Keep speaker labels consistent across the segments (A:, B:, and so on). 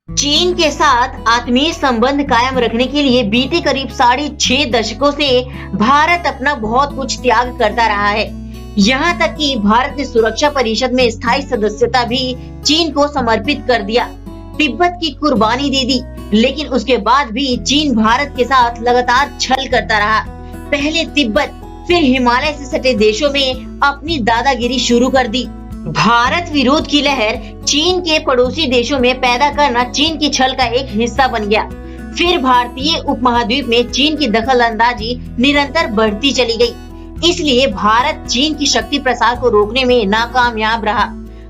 A: चीन के साथ आत्मीय संबंध कायम रखने के लिए बीते करीब 6.5 दशकों से भारत अपना बहुत कुछ त्याग करता रहा है। यहाँ तक कि भारत ने सुरक्षा परिषद में स्थायी सदस्यता भी चीन को समर्पित कर दिया, तिब्बत की कुर्बानी दे दी। लेकिन उसके बाद भी चीन भारत के साथ लगातार छल करता रहा। पहले तिब्बत, फिर हिमालय से सटे देशों में अपनी दादागिरी शुरू कर दी। भारत विरोध की लहर चीन के पड़ोसी देशों में पैदा करना चीन की छल का एक हिस्सा बन गया। फिर भारतीय उपमहाद्वीप में चीन की दखलंदाजी निरंतर बढ़ती चली गई। इसलिए भारत चीन की शक्ति प्रसार को रोकने में नाकामयाब रहा।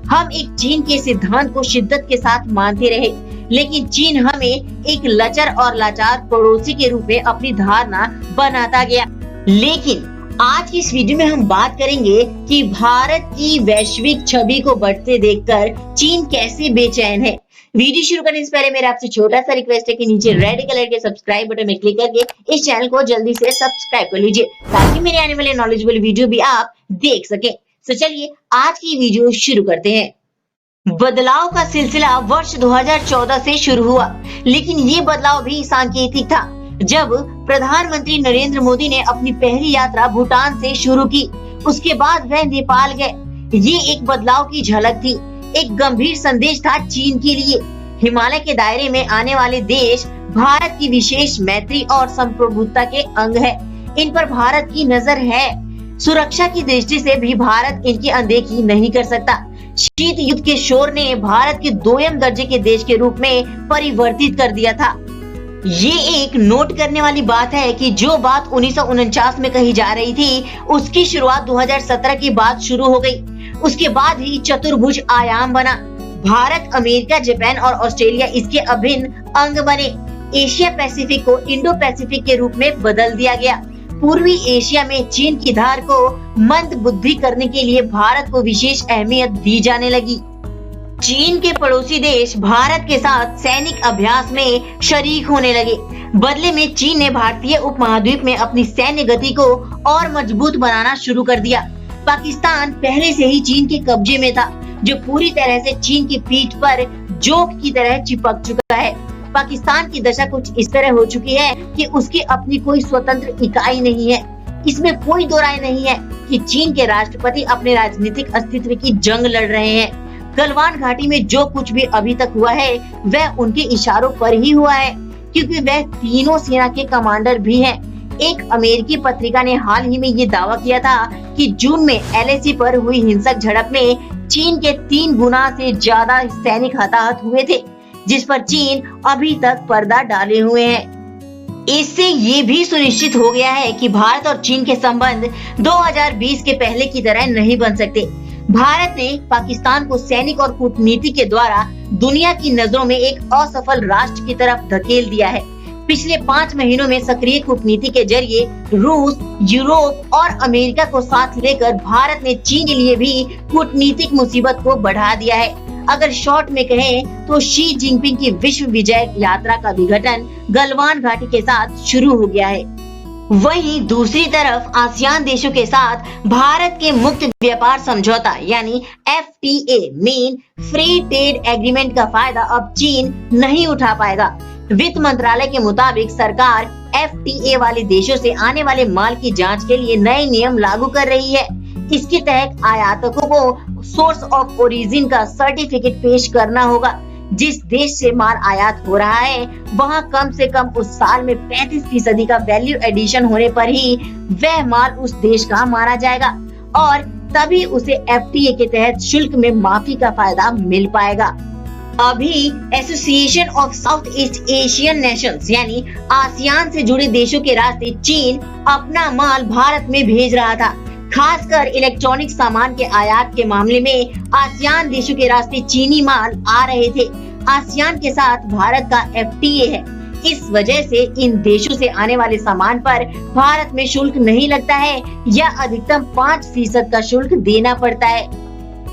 A: हम एक चीन के सिद्धांत को शिद्दत के साथ मानते रहे, लेकिन चीन हमें एक लचर और लाचार पड़ोसी के रूप में अपनी धारणा बनाता गया। लेकिन आज की इस वीडियो में हम बात करेंगे कि भारत की वैश्विक छवि को बढ़ते देखकर चीन कैसे बेचैन है। वीडियो शुरू करने से पहले मेरा आपसे छोटा सा रिक्वेस्ट है कि नीचे रेड कलर के सब्सक्राइब बटन में क्लिक करके इस चैनल को जल्दी से सब्सक्राइब कर लीजिए, ताकि मेरे आने वाले नॉलेजेबल वीडियो भी आप देख सके। तो चलिए आज की वीडियो शुरू करते हैं। बदलाव का सिलसिला वर्ष 2014 से शुरू हुआ, लेकिन ये बदलाव भी सांकेतिक था। जब प्रधानमंत्री नरेंद्र मोदी ने अपनी पहली यात्रा भूटान से शुरू की, उसके बाद वह नेपाल गए। ये एक बदलाव की झलक थी, एक गंभीर संदेश था चीन के लिए। हिमालय के दायरे में आने वाले देश भारत की विशेष मैत्री और संप्रभुता के अंग है। इन पर भारत की नजर है। सुरक्षा की दृष्टि से भी भारत इनकी अनदेखी नहीं कर सकता। शीत युद्ध के शोर ने भारत के दोयम दर्जे के देश के रूप में परिवर्तित कर दिया था। ये एक नोट करने वाली बात है कि जो बात 1949 में कही जा रही थी, उसकी शुरुआत 2017 की बात शुरू हो गई। उसके बाद ही चतुर्भुज आयाम बना। भारत, अमेरिका, जापान और ऑस्ट्रेलिया इसके अभिन्न अंग बने। एशिया पैसिफिक को इंडो पैसिफिक के रूप में बदल दिया गया। पूर्वी एशिया में चीन की धार को मंद बुद्धि करने के लिए भारत को विशेष अहमियत दी जाने लगी। चीन के पड़ोसी देश भारत के साथ सैनिक अभ्यास में शरीक होने लगे। बदले में चीन ने भारतीय उपमहाद्वीप में अपनी सैन्य गति को और मजबूत बनाना शुरू कर दिया। पाकिस्तान पहले से ही चीन के कब्जे में था, जो पूरी तरह से चीन की पीठ पर जोक की तरह चिपक चुका है। पाकिस्तान की दशा कुछ इस तरह हो चुकी है कि उसकी अपनी कोई स्वतंत्र इकाई नहीं है। इसमें कोई दो राय नहीं है कि चीन के राष्ट्रपति अपने राजनीतिक अस्तित्व की जंग लड़ रहे हैं। गलवान घाटी में जो कुछ भी अभी तक हुआ है, वह उनके इशारों पर ही हुआ है, क्योंकि वह तीनों सेना के कमांडर भी हैं। एक अमेरिकी पत्रिका ने हाल ही में ये दावा किया था कि जून में एलएसी पर हुई हिंसक झड़प में चीन के 3 गुना से ज्यादा सैनिक हताहत हुए थे, जिस पर चीन अभी तक पर्दा डाले हुए है। इससे ये भी सुनिश्चित हो गया है कि भारत और चीन के संबंध 2020 के पहले की तरह नहीं बन सकते। भारत ने पाकिस्तान को सैनिक और कूटनीति के द्वारा दुनिया की नजरों में एक असफल राष्ट्र की तरफ धकेल दिया है। पिछले 5 महीनों में सक्रिय कूटनीति के जरिए रूस, यूरोप और अमेरिका को साथ लेकर भारत ने चीन के लिए भी कूटनीतिक मुसीबत को बढ़ा दिया है। अगर शॉर्ट में कहें तो शी जिनपिंग की विश्व विजय यात्रा का विघटन गलवान घाटी के साथ शुरू हो गया है। वहीं दूसरी तरफ आसियान देशों के साथ भारत के मुक्त व्यापार समझौता यानी FTA main free trade agreement का फायदा अब चीन नहीं उठा पाएगा। वित्त मंत्रालय के मुताबिक सरकार FTA वाले देशों से आने वाले माल की जांच के लिए नए नियम लागू कर रही है। इसके तहत आयातकों को सोर्स ऑफ ओरिजिन का सर्टिफिकेट पेश करना होगा। जिस देश से माल आयात हो रहा है, वहाँ कम से कम उस साल में 35% का वैल्यू एडिशन होने पर ही वह माल उस देश का माना जाएगा और तभी उसे FTA के तहत शुल्क में माफी का फायदा मिल पाएगा। अभी association of south east Asian Nations यानी आसियान से जुड़े देशों के रास्ते चीन अपना माल भारत में भेज रहा था। खासकर इलेक्ट्रॉनिक सामान के आयात के मामले में आसियान देशों के रास्ते चीनी माल आ रहे थे। आसियान के साथ भारत का FTA है। इस वजह से इन देशों से आने वाले सामान पर भारत में शुल्क नहीं लगता है या अधिकतम 5% का शुल्क देना पड़ता है।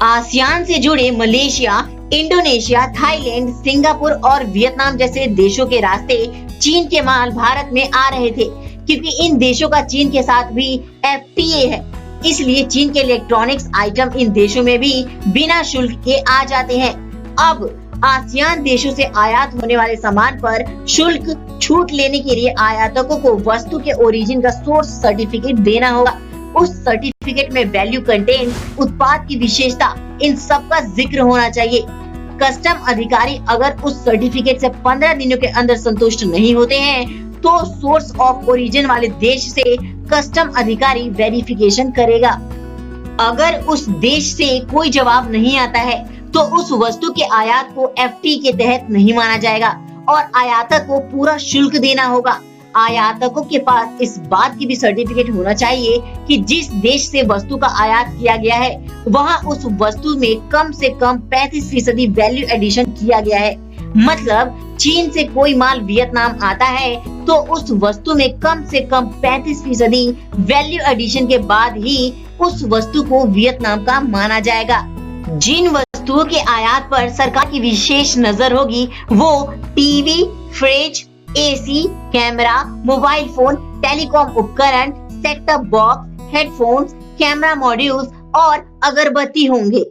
A: आसियान से जुड़े मलेशिया, इंडोनेशिया, थाईलैंड, सिंगापुर और वियतनाम जैसे देशों के रास्ते चीन के माल भारत में आ रहे थे, क्योंकि इन देशों का चीन के साथ भी FTA है। इसलिए चीन के इलेक्ट्रॉनिक्स आइटम इन देशों में भी बिना शुल्क के आ जाते हैं। अब आसियान देशों से आयात होने वाले सामान पर शुल्क छूट लेने के लिए आयातकों को वस्तु के ओरिजिन का सोर्स सर्टिफिकेट देना होगा। उस सर्टिफिकेट में वैल्यू कंटेंट, उत्पाद की विशेषता, इन सब का जिक्र होना चाहिए। कस्टम अधिकारी अगर उस सर्टिफिकेट से 15 दिनों के अंदर संतुष्ट नहीं होते हैं तो सोर्स ऑफ ओरिजिन वाले देश से कस्टम अधिकारी वेरिफिकेशन करेगा। अगर उस देश से कोई जवाब नहीं आता है तो उस वस्तु के आयात को एफटी के तहत नहीं माना जाएगा और आयातक को पूरा शुल्क देना होगा। आयातकों के पास इस बात की भी सर्टिफिकेट होना चाहिए कि जिस देश से वस्तु का आयात किया गया है वहां उस वस्तु में कम से कम 35% वैल्यू एडिशन किया गया है। मतलब चीन से कोई माल वियतनाम आता है तो उस वस्तु में कम से कम 35% वैल्यू एडिशन के बाद ही उस वस्तु को वियतनाम का माना जाएगा। जिन वस्तुओं के आयात पर सरकार की विशेष नजर होगी वो TV, fridge, AC, camera, mobile phone, telecom उपकरण, set top box, headphones, camera modules और अगरबत्ती होंगे।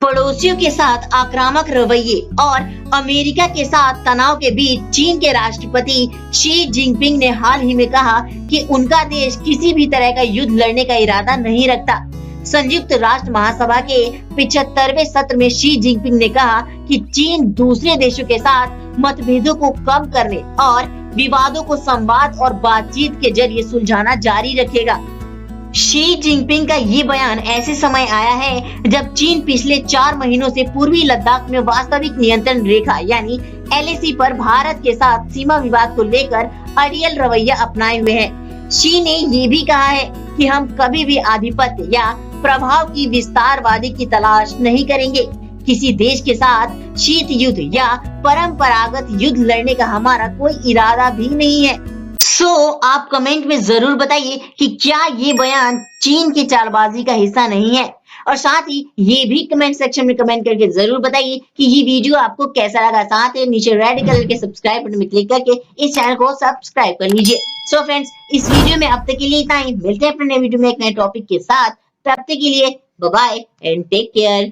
A: पड़ोसियों के साथ आक्रामक रवैये और अमेरिका के साथ तनाव के बीच चीन के राष्ट्रपति शी जिनपिंग ने हाल ही में कहा कि उनका देश किसी भी तरह का युद्ध लड़ने का इरादा नहीं रखता। संयुक्त राष्ट्र महासभा के 75वें सत्र में शी जिनपिंग ने कहा कि चीन दूसरे देशों के साथ मतभेदों को कम करने और विवादों को संवाद और बातचीत के जरिए सुलझाना जारी रखेगा। शी जिनपिंग का ये बयान ऐसे समय आया है जब चीन पिछले 4 महीनों से पूर्वी लद्दाख में वास्तविक नियंत्रण रेखा यानी एलएसी पर भारत के साथ सीमा विवाद को लेकर अड़ियल रवैया अपनाए हुए है। शी ने ये भी कहा है कि हम कभी भी आधिपत्य या प्रभाव की विस्तारवादी की तलाश नहीं करेंगे। किसी देश के साथ शीत युद्ध या परंपरागत युद्ध लड़ने का हमारा कोई इरादा भी नहीं है। आप कमेंट में जरूर बताइए कि क्या ये बयान चीन की चालबाजी का हिस्सा नहीं है, और साथ ही ये भी कमेंट सेक्शन में कमेंट करके जरूर बताइए कि ये वीडियो आपको कैसा लगा। साथ ही नीचे रेड कलर के सब्सक्राइब बटन में क्लिक करके इस चैनल को सब्सक्राइब कर लीजिए। सो फ्रेंड्स, इस वीडियो में अब तक के लिए इतना ही। मिलते हैं अपने नए वीडियो में एक नए टॉपिक के साथ। तब तक के लिए bye bye and take care.